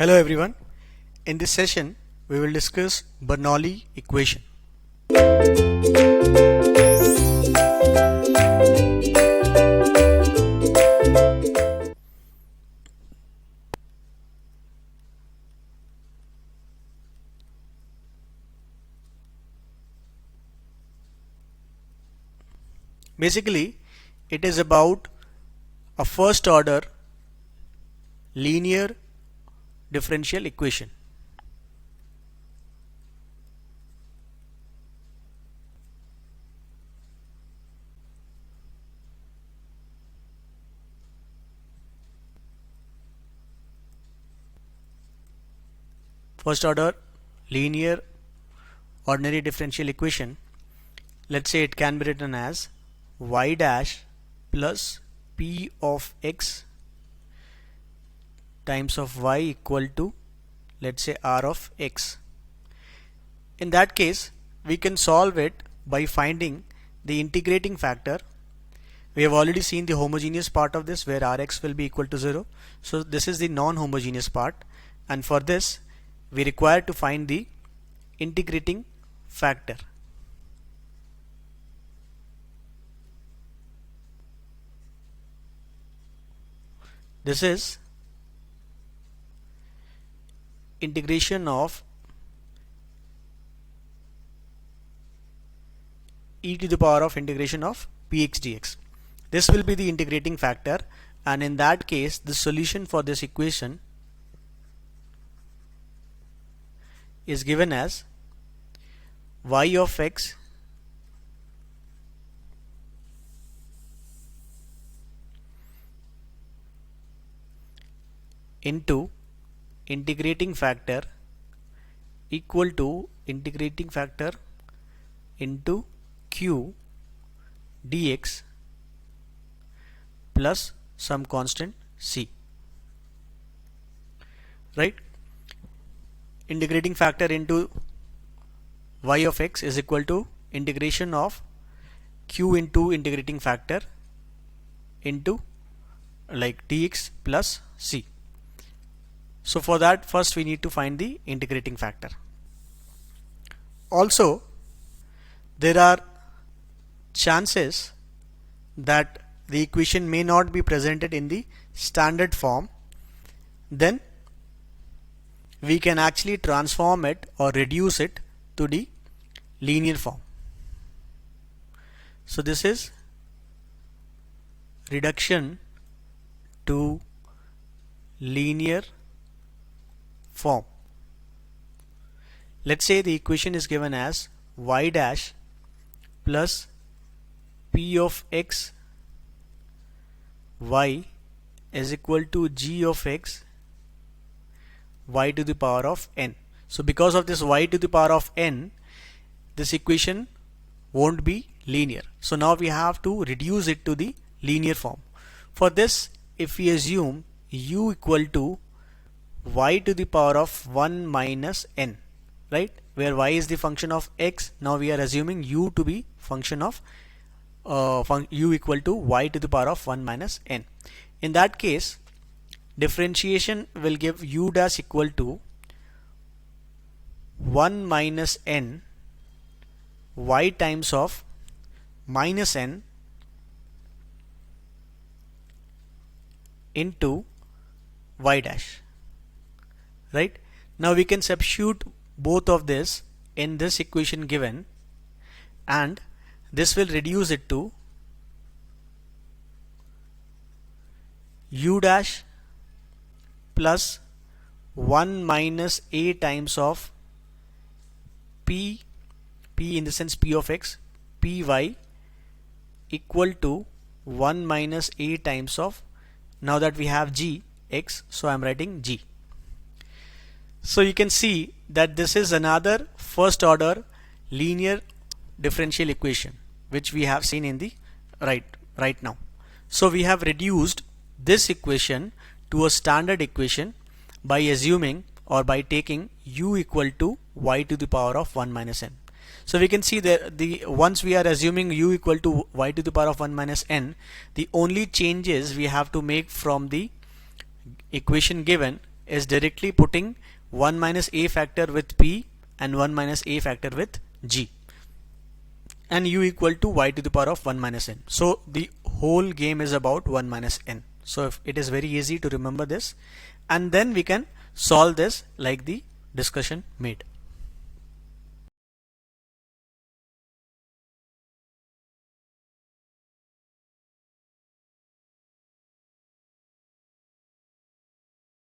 Hello everyone. In this session, we will discuss Bernoulli equation. Basically, it is about a first order linear differential equation. First order linear ordinary differential equation, let's say it can be written as y dash plus p of x times of y equal to, let's say, r of x. In that case, we can solve it by finding the integrating factor. We have already seen the homogeneous part of this where rx will be equal to 0. So this is the non-homogeneous part, and for this we require to find the integrating factor. This is integration of e to the power of integration of px dx. This will be the integrating factor, and in that case the solution for this equation is given as y of x into integrating factor equal to integrating factor into q dx plus some constant c, right? Integrating factor into y of x is equal to integration of q into integrating factor into like dx plus c. So for that, first we need to find the integrating factor. Also, there are chances that the equation may not be presented in the standard form. Then we can actually transform it or reduce it to the linear form. So this is reduction to linear form. Let's say the equation is given as y dash plus p of x y is equal to g of x y to the power of n. So because of this y to the power of n, this equation won't be linear. So now we have to reduce it to the linear form. For this, if we assume u equal to y to the power of 1 minus n, right, where y is the function of x, now we are assuming u to be function of u equal to y to the power of 1 minus n. In that case, differentiation will give u dash equal to 1 minus n y times of minus n into y dash, right? Now we can substitute both of this in this equation given, and this will reduce it to u dash plus 1 minus a times of p in the sense p of x, py equal to 1 minus a times of, now that we have g x, so I am writing g. So you can see that this is another first order linear differential equation which we have seen in the right now. So we have reduced this equation to a standard equation by assuming or by taking u equal to y to the power of 1 minus n. So we can see that once we are assuming u equal to y to the power of 1 minus n, the only changes we have to make from the equation given is directly putting 1 minus a factor with p and 1 minus a factor with g, and u equal to y to the power of 1 minus n. So the whole game is about 1 minus n. So if it is very easy to remember this, and then we can solve this like the discussion made.